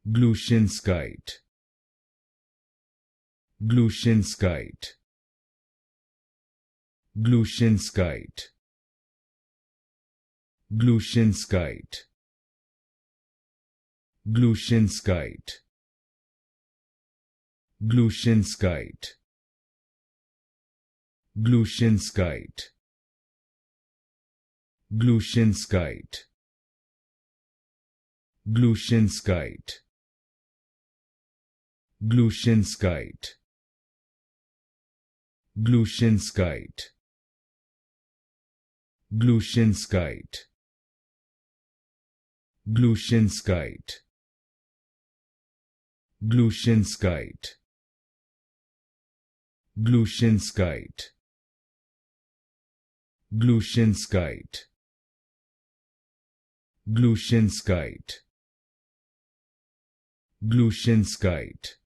Glushinskite, Glushinskite, Glushinskite, Glushinskite, Glushinskite, Glushinskite, Glushinskite, Glushinskite, Glushinskite, Glushinskite, Glushinskite, Glushinskite, Glushinskite, Glushinskite, Glushinskite, Glushinskite, Glushinskite, Glushinskite,